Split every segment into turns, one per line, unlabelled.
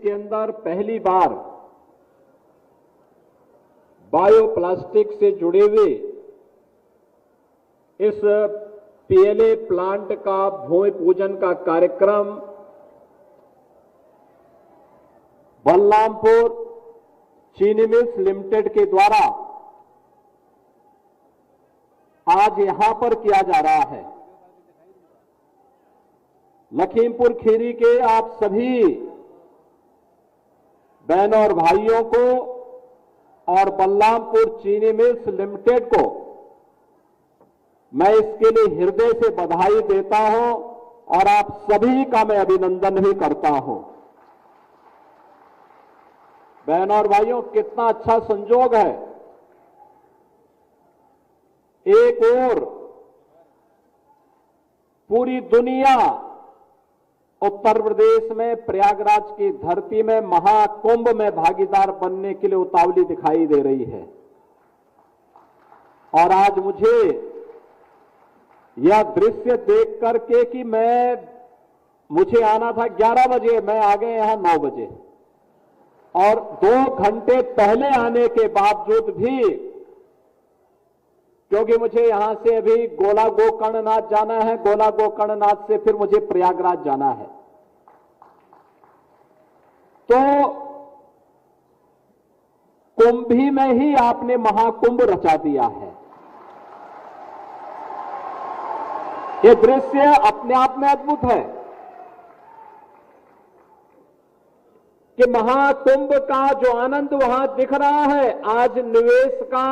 के अंदर पहली बार बायोप्लास्टिक से जुड़े हुए इस पीएलए प्लांट का भूमि पूजन का कार्यक्रम बलरामपुर चीनी मिल्स लिमिटेड के द्वारा आज यहां पर किया जा रहा है। लखीमपुर खीरी के आप सभी बहनों और भाइयों को और बलरामपुर चीनी मिल्स लिमिटेड को मैं इसके लिए हृदय से बधाई देता हूं और आप सभी का मैं अभिनंदन भी करता हूं। बहनों और भाइयों, कितना अच्छा संजोग है। एक ओर पूरी दुनिया उत्तर प्रदेश में प्रयागराज की धरती में महाकुंभ में भागीदार बनने के लिए उतावली दिखाई दे रही है और आज मुझे यह दृश्य देख करके कि मुझे आना था 11 बजे, मैं आ गए यहां 9 बजे और 2 घंटे पहले आने के बावजूद भी, क्योंकि मुझे यहां से अभी गोला गोकर्णनाथ जाना है, गोला गोकर्णनाथ से फिर मुझे प्रयागराज जाना है, तो कुंभी में ही आपने महाकुंभ रचा दिया है। ये दृश्य अपने आप में अद्भुत है कि महाकुंभ का जो आनंद वहां दिख रहा है, आज निवेश का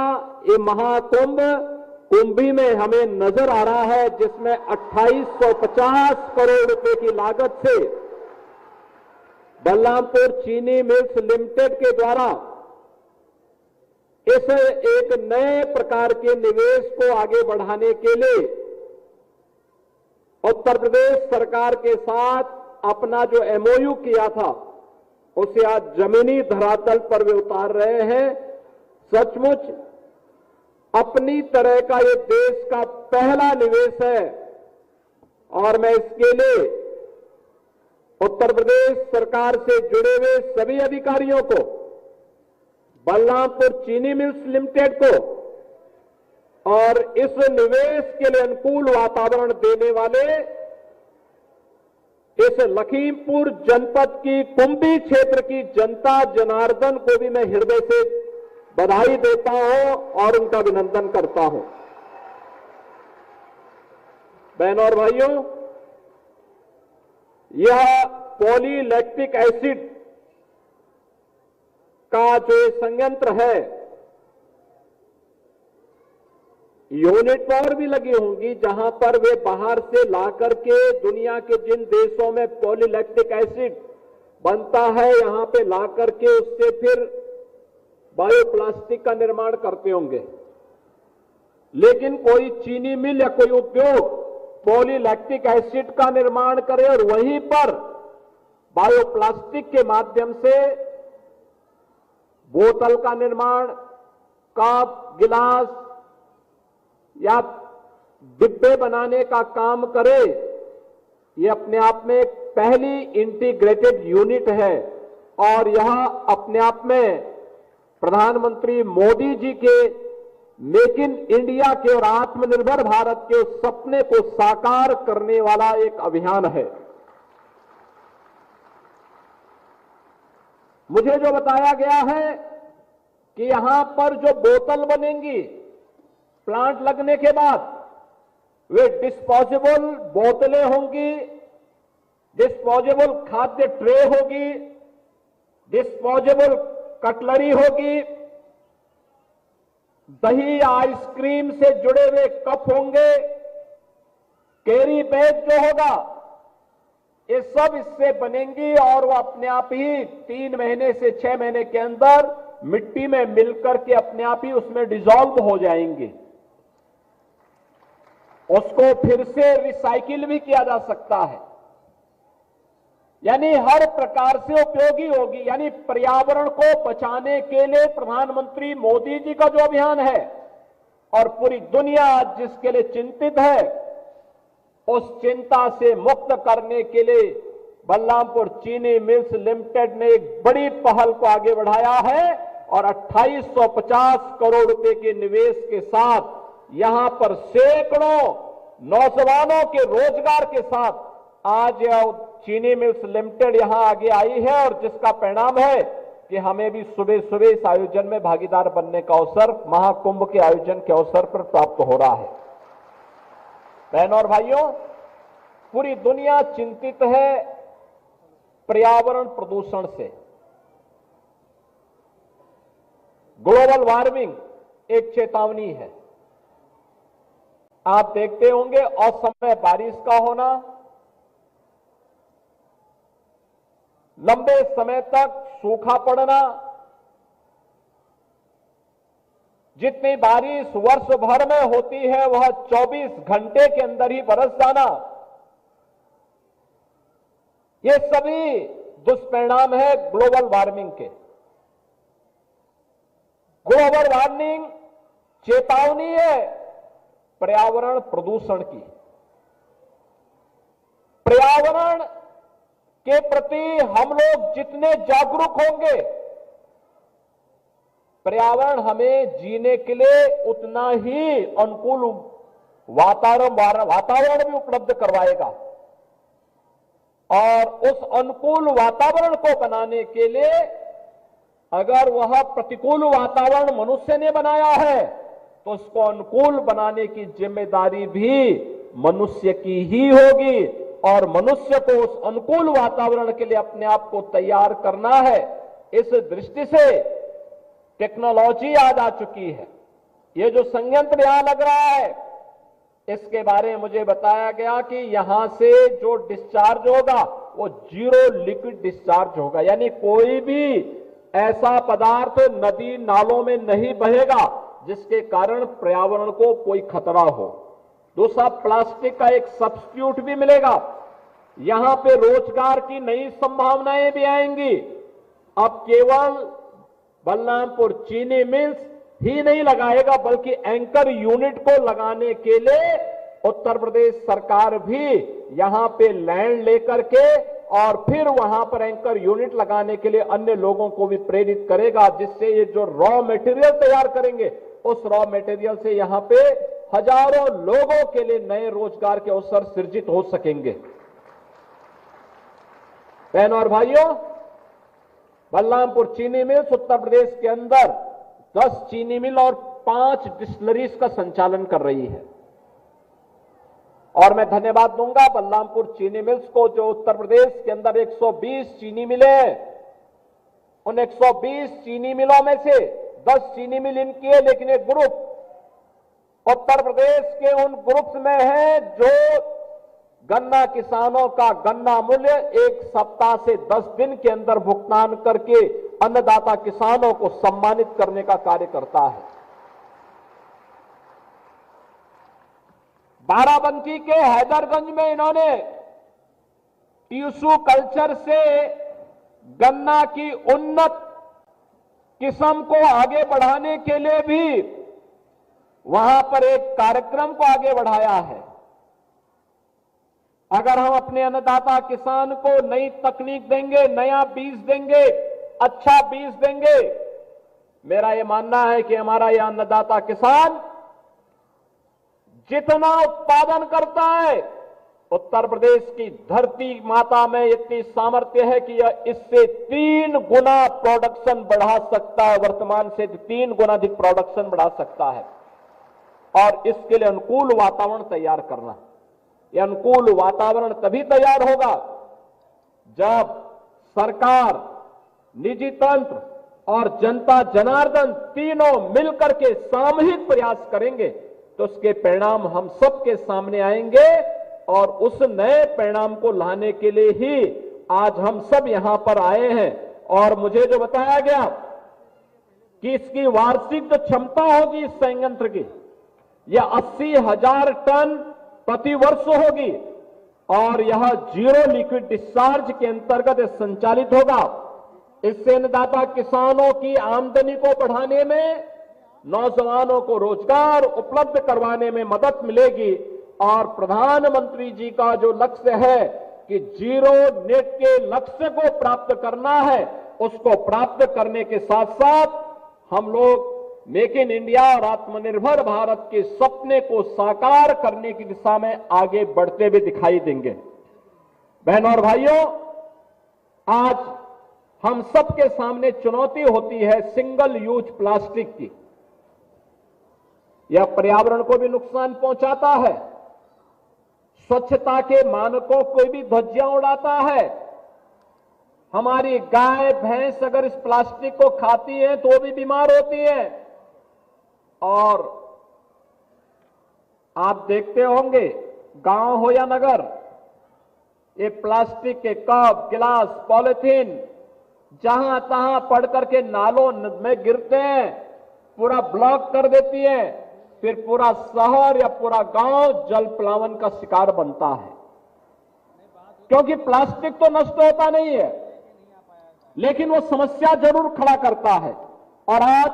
ये महाकुंभ कुंभी में हमें नजर आ रहा है, जिसमें 2850 करोड़ रुपए की लागत से बलरामपुर चीनी मिल्स लिमिटेड के द्वारा इस एक नए प्रकार के निवेश को आगे बढ़ाने के लिए उत्तर प्रदेश सरकार के साथ अपना जो एमओयू किया था उसे आज जमीनी धरातल पर वे उतार रहे हैं। सचमुच अपनी तरह का ये देश का पहला निवेश है और मैं इसके लिए उत्तर प्रदेश सरकार से जुड़े हुए सभी अधिकारियों को, बलरामपुर चीनी मिल्स लिमिटेड को और इस निवेश के लिए अनुकूल वातावरण देने वाले इस लखीमपुर जनपद की कुंभी क्षेत्र की जनता जनार्दन को भी मैं हृदय से बधाई देता हूं और उनका अभिनंदन करता हूं। बहनों और भाइयों, यह पॉलीलैक्टिक एसिड का जो संयंत्र है, यूनिट पावर भी लगी होंगी जहां पर वे बाहर से ला करके दुनिया के जिन देशों में पॉलीलैक्टिक एसिड बनता है यहां पे ला करके उससे फिर बायोप्लास्टिक का निर्माण करते होंगे, लेकिन कोई चीनी मिल या कोई उद्योग पॉलीलैक्टिक एसिड का निर्माण करे और वहीं पर बायोप्लास्टिक के माध्यम से बोतल का निर्माण, कप, गिलास या डिब्बे बनाने का काम करे, ये अपने आप में एक पहली इंटीग्रेटेड यूनिट है और यह अपने आप में प्रधानमंत्री मोदी जी के मेक इन इंडिया के और आत्मनिर्भर भारत के उस सपने को साकार करने वाला एक अभियान है। मुझे जो बताया गया है कि यहां पर जो बोतल बनेंगी प्लांट लगने के बाद, वे डिस्पोजेबल बोतलें होंगी, डिस्पोजेबल खाद्य ट्रे होगी, डिस्पोजेबल कटलरी होगी, दही आइसक्रीम से जुड़े हुए कप होंगे, कैरी बैग जो होगा, ये सब इससे बनेंगी और वो अपने आप ही 3 महीने से 6 महीने के अंदर मिट्टी में मिलकर के अपने आप ही उसमें डिसॉल्व हो जाएंगे। उसको फिर से रिसाइकिल भी किया जा सकता है, यानी हर प्रकार से उपयोगी होगी। यानी पर्यावरण को बचाने के लिए प्रधानमंत्री मोदी जी का जो अभियान है और पूरी दुनिया आज जिसके लिए चिंतित है, उस चिंता से मुक्त करने के लिए बलरामपुर चीनी मिल्स लिमिटेड ने एक बड़ी पहल को आगे बढ़ाया है और 2850 करोड़ रुपए के निवेश के साथ यहां पर सैकड़ों नौजवानों के रोजगार के साथ आज यह चीनी मिल्स लिमिटेड यहां आगे आई है और जिसका परिणाम है कि हमें भी सुबह सुबह इस आयोजन में भागीदार बनने का अवसर महाकुंभ के आयोजन के अवसर पर प्राप्त हो रहा है। बहनों और भाइयों, पूरी दुनिया चिंतित है पर्यावरण प्रदूषण से। ग्लोबल वार्मिंग एक चेतावनी है। आप देखते होंगे असमय बारिश का होना, लंबे समय तक सूखा पड़ना, जितनी बारिश वर्ष भर में होती है वह 24 घंटे के अंदर ही बरस जाना, ये सभी दुष्परिणाम है ग्लोबल वार्मिंग के। ग्लोबल वार्मिंग चेतावनी है पर्यावरण प्रदूषण की। पर्यावरण के प्रति हम लोग जितने जागरूक होंगे, पर्यावरण हमें जीने के लिए उतना ही अनुकूल वातावरण भी उपलब्ध करवाएगा। और उस अनुकूल वातावरण को बनाने के लिए अगर वह प्रतिकूल वातावरण मनुष्य ने बनाया है तो उसको अनुकूल बनाने की जिम्मेदारी भी मनुष्य की ही होगी और मनुष्य को उस अनुकूल वातावरण के लिए अपने आप को तैयार करना है। इस दृष्टि से टेक्नोलॉजी आज आ चुकी है। ये जो संयंत्र यहां लग रहा है इसके बारे में मुझे बताया गया कि यहां से जो डिस्चार्ज होगा वो जीरो लिक्विड डिस्चार्ज होगा, यानी कोई भी ऐसा पदार्थ नदी नालों में नहीं बहेगा जिसके कारण पर्यावरण को कोई खतरा हो। दूसरा, प्लास्टिक का एक सब्स्टिट्यूट भी मिलेगा। यहां पे रोजगार की नई संभावनाएं भी आएंगी। अब केवल बलरामपुर चीनी मिल्स ही नहीं लगाएगा बल्कि एंकर यूनिट को लगाने के लिए उत्तर प्रदेश सरकार भी यहां पे लैंड लेकर के और फिर वहां पर एंकर यूनिट लगाने के लिए अन्य लोगों को भी प्रेरित करेगा, जिससे ये जो रॉ मटेरियल तैयार करेंगे उस रॉ मटेरियल से यहां पे हजारों लोगों के लिए नए रोजगार के अवसर सृजित हो सकेंगे। बहनों और भाइयों, बलरामपुर चीनी मिल्स उत्तर प्रदेश के अंदर 10 चीनी मिल और 5 डिस्टिलरीज का संचालन कर रही है। और मैं धन्यवाद दूंगा बलरामपुर चीनी मिल्स को जो उत्तर प्रदेश के अंदर 120 चीनी मिलें हैं, उन 120 चीनी मिलों में से 10 चीनी मिल इनकी है, लेकिन एक ग्रुप उत्तर प्रदेश के उन ग्रुप्स में है जो गन्ना किसानों का गन्ना मूल्य एक सप्ताह से 10 दिन के अंदर भुगतान करके अन्नदाता किसानों को सम्मानित करने का कार्य करता है। बाराबंकी के हैदरगंज में इन्होंने टिश्यू कल्चर से गन्ना की उन्नत किस्म को आगे बढ़ाने के लिए भी वहां पर एक कार्यक्रम को आगे बढ़ाया है। अगर हम अपने अन्नदाता किसान को नई तकनीक देंगे, नया बीज देंगे, अच्छा बीज देंगे, मेरा यह मानना है कि हमारा यह अन्नदाता किसान जितना उत्पादन करता है, उत्तर प्रदेश की धरती माता में इतनी सामर्थ्य है कि यह इससे 3 गुना प्रोडक्शन बढ़ा सकता है, वर्तमान से 3 गुना अधिक प्रोडक्शन बढ़ा सकता है। और इसके लिए अनुकूल वातावरण तैयार करना। यह अनुकूल वातावरण तभी तैयार होगा जब सरकार, निजी तंत्र और जनता जनार्दन तीनों मिलकर के सामूहिक प्रयास करेंगे तो उसके परिणाम हम सबके सामने आएंगे। और उस नए परिणाम को लाने के लिए ही आज हम सब यहां पर आए हैं। और मुझे जो बताया गया कि इसकी वार्षिक जो क्षमता होगी इस संयंत्र की, यह 80,000 टन प्रति वर्ष होगी और यह जीरो लिक्विड डिस्चार्ज के अंतर्गत संचालित होगा। इससे अन्नदाता किसानों की आमदनी को बढ़ाने में, नौजवानों को रोजगार उपलब्ध करवाने में मदद मिलेगी। और प्रधानमंत्री जी का जो लक्ष्य है कि जीरो नेट के लक्ष्य को प्राप्त करना है, उसको प्राप्त करने के साथ साथ हम लोग मेक इन इंडिया और आत्मनिर्भर भारत के सपने को साकार करने की दिशा में आगे बढ़ते हुए दिखाई देंगे। बहनों और भाइयों, आज हम सबके सामने चुनौती होती है सिंगल यूज प्लास्टिक की। यह पर्यावरण को भी नुकसान पहुंचाता है, स्वच्छता के मानकों को भी ध्वजियां उड़ाता है। हमारी गाय भैंस अगर इस प्लास्टिक को खाती है तो भी बीमार होती है। और आप देखते होंगे गांव हो या नगर, ये प्लास्टिक के कप, गिलास, पॉलिथीन जहां तहां पड़ करके नालों में गिरते हैं, पूरा ब्लॉक कर देती है, फिर पूरा शहर या पूरा गांव जल प्लावन का शिकार बनता है। क्योंकि प्लास्टिक तो नष्ट होता नहीं है, लेकिन वो समस्या जरूर खड़ा करता है। और आज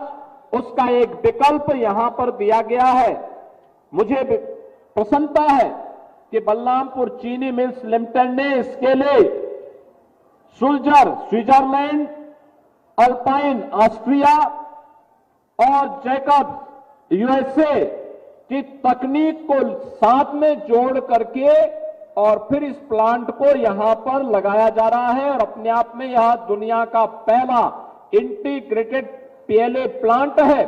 उसका एक विकल्प यहां पर दिया गया है। मुझे प्रसन्नता है कि बलरामपुर चीनी मिल्स लिमिटेड ने इसके लिए सुल्जर स्विट्जरलैंड, अल्पाइन ऑस्ट्रिया और जैकब्स यूएसए की तकनीक को साथ में जोड़ करके और फिर इस प्लांट को यहां पर लगाया जा रहा है। और अपने आप में यह दुनिया का पहला इंटीग्रेटेड पीएलए प्लांट है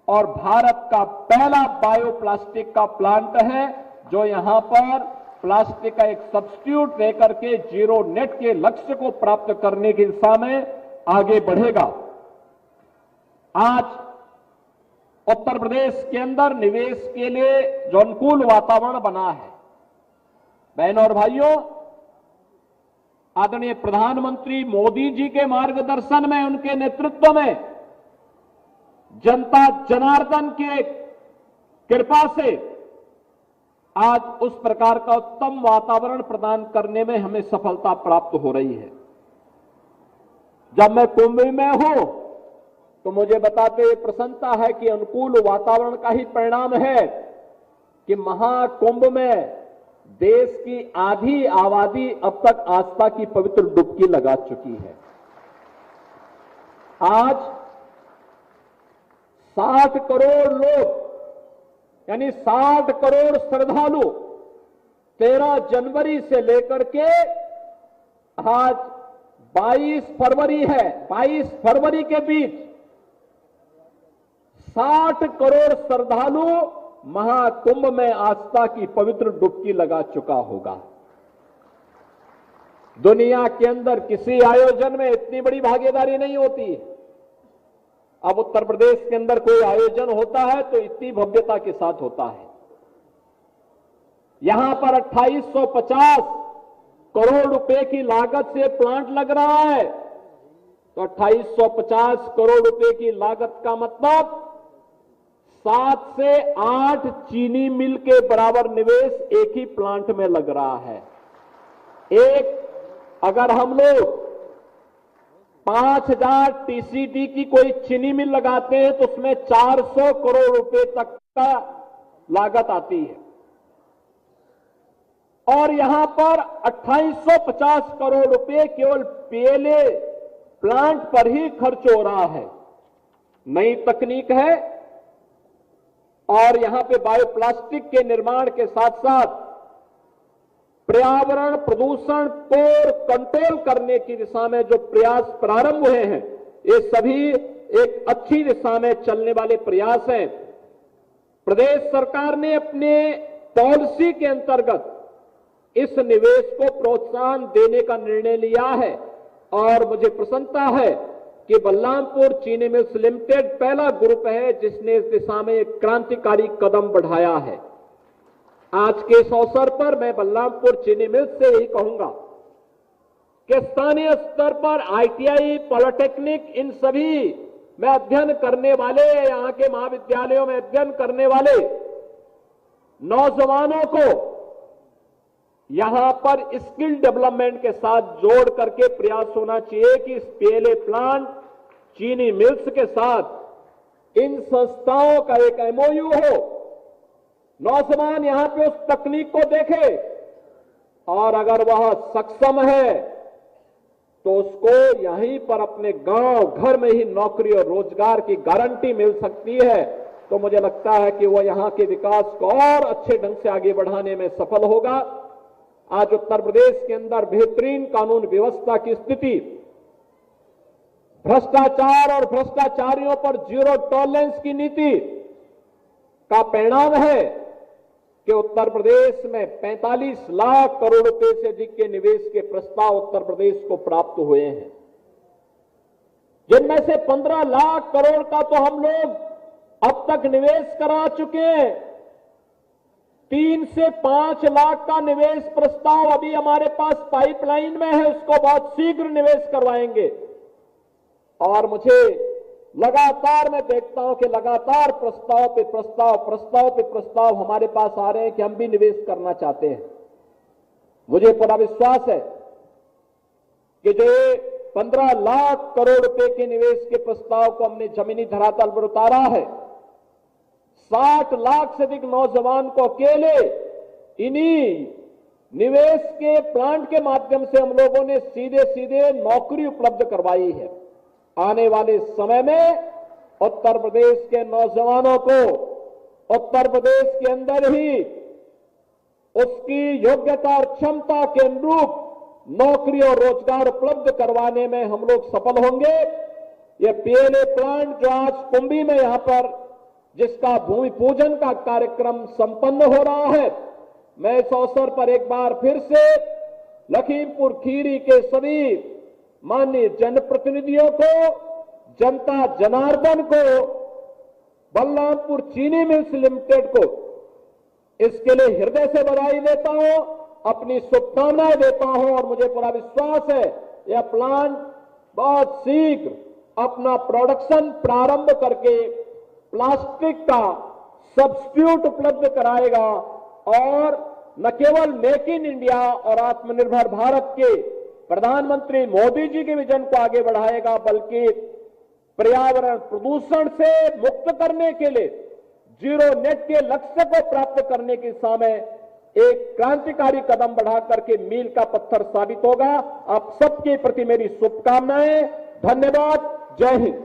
और भारत का पहला बायोप्लास्टिक का प्लांट है जो यहां पर प्लास्टिक का एक सब्स्टिट्यूट लेकर के जीरो नेट के लक्ष्य को प्राप्त करने की दिशा में आगे बढ़ेगा। आज उत्तर प्रदेश के अंदर निवेश के लिए जो अनुकूल वातावरण बना है, बहनों और भाइयों, आदरणीय प्रधानमंत्री मोदी जी के मार्गदर्शन में, उनके नेतृत्व में, जनता जनार्दन के कृपा से आज उस प्रकार का उत्तम वातावरण प्रदान करने में हमें सफलता प्राप्त हो रही है। जब मैं कुंभ में हूं तो मुझे बताते हुए प्रसन्नता है कि अनुकूल वातावरण का ही परिणाम है कि महाकुंभ में देश की आधी आबादी अब तक आस्था की पवित्र डुबकी लगा चुकी है। आज 60 करोड़ लोग यानी 60 करोड़ श्रद्धालु 13 जनवरी से लेकर के आज 22 फरवरी है, 22 फरवरी के बीच 60 करोड़ श्रद्धालु महाकुंभ में आस्था की पवित्र डुबकी लगा चुका होगा। दुनिया के अंदर किसी आयोजन में इतनी बड़ी भागीदारी नहीं होती। अब उत्तर प्रदेश के अंदर कोई आयोजन होता है तो इतनी भव्यता के साथ होता है। यहां पर 2850 करोड़ रुपए की लागत से प्लांट लग रहा है, तो 2850 करोड़ रुपए की लागत का मतलब 7 से 8 चीनी मिल के बराबर निवेश एक ही प्लांट में लग रहा है। अगर हम लोग 5000 टीसीडी की कोई चीनी मिल लगाते हैं तो उसमें 400 करोड़ रुपए तक का लागत आती है। और यहां पर 2850 करोड़ रुपए केवल पीएलए प्लांट पर ही खर्च हो रहा है। नई तकनीक है और यहां पे बायोप्लास्टिक के निर्माण के साथ साथ पर्यावरण प्रदूषण को कंट्रोल करने की दिशा में जो प्रयास प्रारंभ हुए हैं, ये सभी एक अच्छी दिशा में चलने वाले प्रयास हैं। प्रदेश सरकार ने अपने पॉलिसी के अंतर्गत इस निवेश को प्रोत्साहन देने का निर्णय लिया है और मुझे प्रसन्नता है कि बलरामपुर चीनी मिल्स लिमिटेड पहला ग्रुप है जिसने इस दिशा में एक क्रांतिकारी कदम बढ़ाया है। आज के इस अवसर पर मैं बलरामपुर चीनी मिल्स से यही कहूंगा कि स्थानीय स्तर पर आईटीआई, पॉलिटेक्निक, इन सभी में अध्ययन करने वाले, यहां के महाविद्यालयों में अध्ययन करने वाले नौजवानों को यहां पर स्किल डेवलपमेंट के साथ जोड़ करके प्रयास होना चाहिए कि इस पीएलए प्लांट, चीनी मिल्स के साथ इन संस्थाओं का एक एमओयू हो। नौजवान यहां पे उस तकनीक को देखे और अगर वह सक्षम है तो उसको यहीं पर अपने गांव घर में ही नौकरी और रोजगार की गारंटी मिल सकती है। तो मुझे लगता है कि वह यहां के विकास को और अच्छे ढंग से आगे बढ़ाने में सफल होगा। आज उत्तर प्रदेश के अंदर बेहतरीन कानून व्यवस्था की स्थिति, भ्रष्टाचार और भ्रष्टाचारियों पर जीरो टॉलरेंस की नीति का परिणाम है कि उत्तर प्रदेश में 45 लाख करोड़ रुपए से अधिक के निवेश के प्रस्ताव उत्तर प्रदेश को प्राप्त हुए हैं, जिनमें से 15 लाख करोड़ का तो हम लोग अब तक निवेश करा चुके हैं। 3 से 5 लाख का निवेश प्रस्ताव अभी हमारे पास पाइपलाइन में है, उसको बहुत शीघ्र निवेश करवाएंगे। और मुझे लगातार मैं देखता हूं कि लगातार प्रस्ताव पे प्रस्ताव हमारे पास आ रहे हैं कि हम भी निवेश करना चाहते हैं। मुझे पूरा विश्वास है कि जो 15 लाख करोड़ रुपए के निवेश के प्रस्ताव को हमने जमीनी धरातल पर उतारा है, 60 लाख से अधिक नौजवान को अकेले इन्हीं निवेश के प्लांट के माध्यम से हम लोगों ने सीधे सीधे नौकरी उपलब्ध करवाई है। आने वाले समय में उत्तर प्रदेश के नौजवानों को उत्तर प्रदेश के अंदर ही उसकी योग्यता और क्षमता के अनुरूप नौकरी और रोजगार उपलब्ध करवाने में हम लोग सफल होंगे। ये पीएलए प्लांट जो आज कुंभी में यहां पर जिसका भूमि पूजन का कार्यक्रम संपन्न हो रहा है, मैं इस अवसर पर एक बार फिर से लखीमपुर खीरी के सभी माननीय जनप्रतिनिधियों को, जनता जनार्दन को, बलरामपुर चीनी मिल्स लिमिटेड को इसके लिए हृदय से बधाई देता हूं, अपनी शुभकामनाएं देता हूं। और मुझे पूरा विश्वास है यह प्लांट बहुत शीघ्र अपना प्रोडक्शन प्रारंभ करके प्लास्टिक का सब्स्टिट्यूट उपलब्ध कराएगा और न केवल मेक इन इंडिया और आत्मनिर्भर भारत के प्रधानमंत्री मोदी जी के विजन को आगे बढ़ाएगा, बल्कि पर्यावरण प्रदूषण से मुक्त करने के लिए जीरो नेट के लक्ष्य को प्राप्त करने की दिशा में एक क्रांतिकारी कदम बढ़ा करके मील का पत्थर साबित होगा। आप सबके प्रति मेरी शुभकामनाएं। धन्यवाद। जय हिंद।